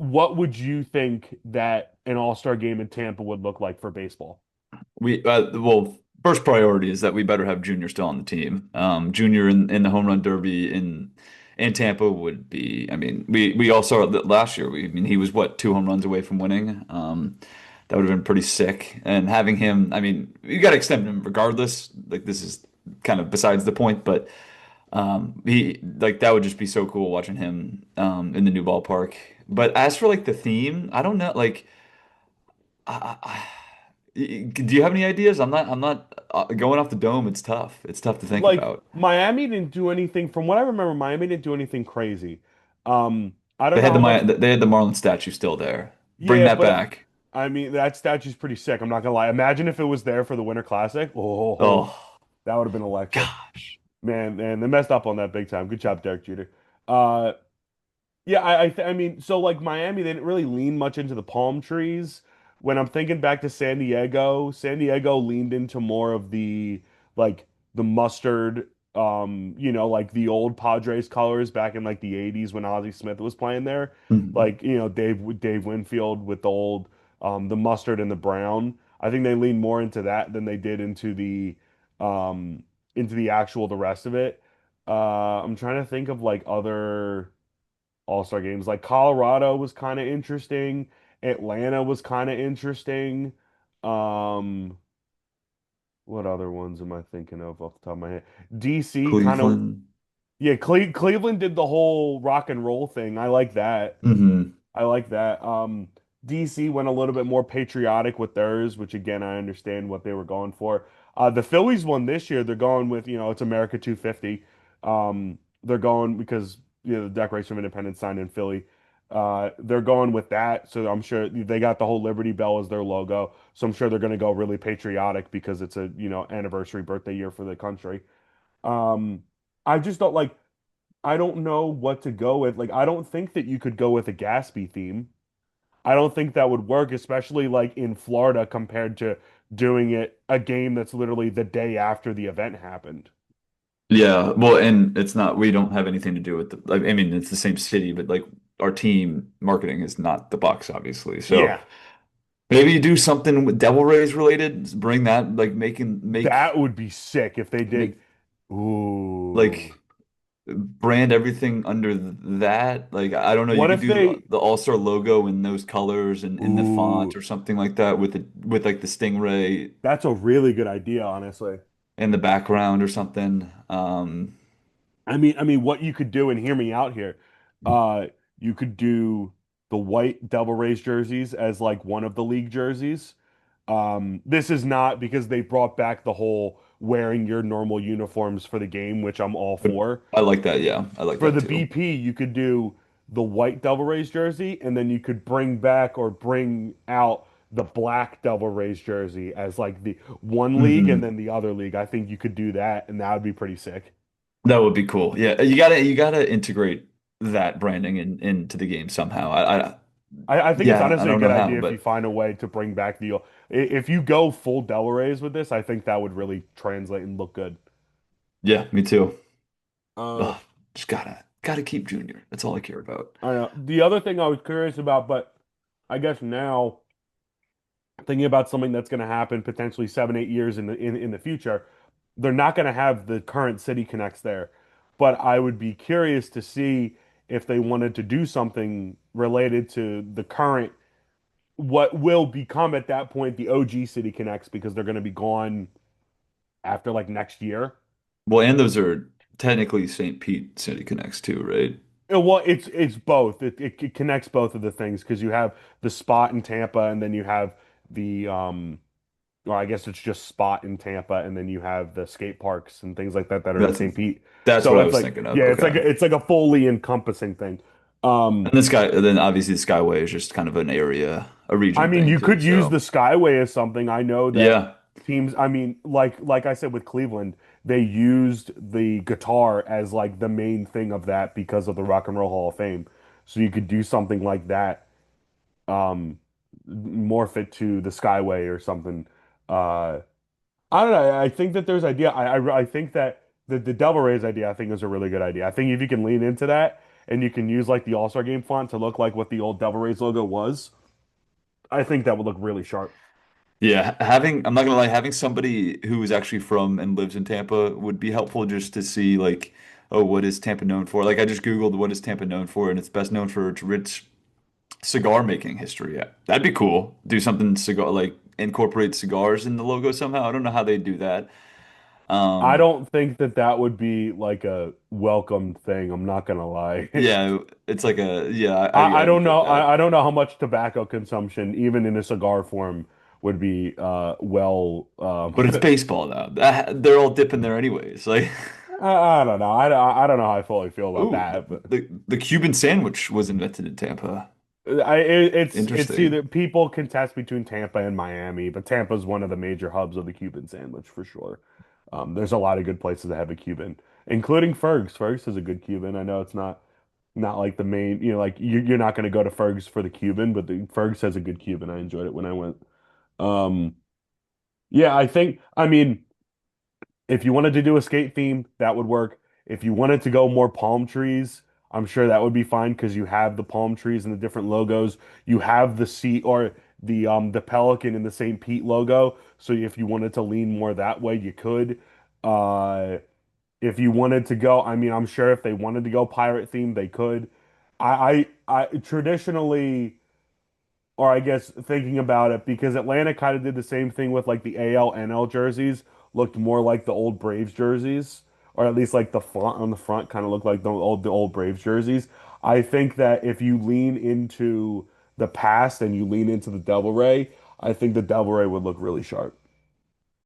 what would you think that an All-Star game in Tampa would look like for baseball? Well, first priority is that we better have Junior still on the team. Junior in the home run derby in Tampa would be. I mean, we all saw that last year. I mean, he was what, 2 home runs away from winning. That would have been pretty sick. And having him, I mean, you got to extend him regardless. Like this is kind of besides the point, but he like that would just be so cool watching him in the new ballpark. But as for like the theme, I don't know. Like. Do you have any ideas? I'm not going off the dome. It's tough. It's tough to think Like about. Miami didn't do anything, from what I remember, Miami didn't do anything crazy. I don't know how much. They had the Marlin statue still there. Bring Yeah, that but back. I mean that statue's pretty sick. I'm not gonna lie. Imagine if it was there for the Winter Classic. Oh, Oh that would have been electric. gosh. Man, they messed up on that big time. Good job, Derek Jeter. Uh, yeah, I mean, so like Miami, they didn't really lean much into the palm trees. When I'm thinking back to San Diego leaned into more of the like the mustard, like the old Padres colors back in like the 80s when Ozzie Smith was playing there. Mhm. Like, Dave Winfield with the old the mustard and the brown. I think they leaned more into that than they did um into the actual the rest of it. I'm trying to think of like other all-star games. Like Colorado was kind of interesting. Atlanta was kind of interesting. Um, what other ones am I thinking of off the top of my head? DC kind of, Cleveland. yeah, Cleveland did the whole rock and roll thing. I like that. Hmm. I like that. DC went a little bit more patriotic with theirs, which again, I understand what they were going for. The Phillies won this year. They're going with, it's America 250. They're going because, the Declaration of Independence signed in Philly. They're going with that. So I'm sure they got the whole Liberty Bell as their logo. So I'm sure they're going to go really patriotic because it's a, anniversary birthday year for the country. Um, I just don't like, I don't know what to go with. Like, I don't think that you could go with a Gatsby theme. I don't think that would work, especially like in Florida compared to doing it a game that's literally the day after the event happened. Yeah. Well, and it's not. We don't have anything to do with the. I mean, it's the same city, but like our team marketing is not the Bucks, obviously. So Yeah, maybe you do something with Devil Rays related. Bring that, like that would be sick if they did. make Ooh. like. Brand everything under that. Like I don't know, you What could if do they, the All-Star logo in those colors and in the font ooh, or something like that with like the stingray that's a really good idea, honestly. in the background or something. I mean, what you could do, and hear me out here, uh, you could do the white Devil Rays jerseys as like one of the league jerseys. This is not because they brought back the whole wearing your normal uniforms for the game, which I'm all But for. I like that. Yeah, I like For that the too. BP, you could do the white Devil Rays jersey, and then you could bring back or bring out the black Devil Rays jersey as like the one league and Hmm. then the other league. I think you could do that, and that would be pretty sick. That would be cool. Yeah, you gotta integrate that branding into the game somehow. I think it's Yeah, I honestly a don't good know how, idea if you but find a way to bring back if you go full Devil Rays with this, I think that would really translate and look good. yeah, me too. Uh, Ugh, just gotta keep Junior. That's all I care about. I know. The other thing I was curious about, but I guess now thinking about something that's going to happen potentially 7, 8 years in the future, they're not going to have the current City Connects there. But I would be curious to see if they wanted to do something related to the current, what will become at that point the OG City Connects, because they're going to be gone after like next year. Well, and those are technically St. Pete City Connects too, right? Well, it's both. It connects both of the things because you have the spot in Tampa, and then you have the or I guess it's just spot in Tampa, and then you have the skate parks and things like that that are in That's St. Pete. that's So what I it's was like, thinking yeah, of. it's like Okay. it's like a fully encompassing thing. Um, And this guy, then obviously the Skyway is just kind of an area, a I region mean, thing you too. could use So the Skyway as something. I know that yeah, teams, I mean, like I said with Cleveland, they used the guitar as like the main thing of that because of the Rock and Roll Hall of Fame. So you could do something like that, um, morph it to the Skyway or something. Uh, I don't know. I think that there's idea. I think that the Devil Rays idea I think is a really good idea. I think if you can lean into that, and you can use like the All-Star Game font to look like what the old Devil Rays logo was, I think that would look really sharp. Yeah, I'm not gonna lie, having somebody who is actually from and lives in Tampa would be helpful just to see like, oh, what is Tampa known for? Like I just Googled what is Tampa known for, and it's best known for its rich cigar making history. Yeah, that'd be cool. Do something cigar like incorporate cigars in the logo somehow. I don't know how they do that. I Um, don't think that that would be like a welcome thing. I'm not gonna lie. yeah, it's like a yeah, I I don't get know. that. I don't know how much tobacco consumption, even in a cigar form, would be well. But it's baseball though. They're all dipping there anyways. Like, I don't know. I don't know how I fully feel about ooh, that, but the Cuban sandwich was invented in Tampa. it's Interesting. either people contest between Tampa and Miami, but Tampa's one of the major hubs of the Cuban sandwich for sure. There's a lot of good places that have a Cuban, including Ferg's. Ferg's is a good Cuban. I know it's not like the main, like you're not going to go to Ferg's for the Cuban, but the Ferg's has a good Cuban. I enjoyed it when I went. Um, yeah, I mean, if you wanted to do a skate theme, that would work. If you wanted to go more palm trees, I'm sure that would be fine because you have the palm trees and the different logos. You have the sea or the pelican in the St. Pete logo. So if you wanted to lean more that way, you could. Uh, if you wanted to go, I mean, I'm sure if they wanted to go pirate theme, they could. I traditionally, or I guess thinking about it, because Atlanta kind of did the same thing with like the AL NL jerseys, looked more like the old Braves jerseys, or at least like the font on the front kind of looked like the old Braves jerseys. I think that if you lean into the past and you lean into the Devil Ray, I think the Devil Ray would look really sharp.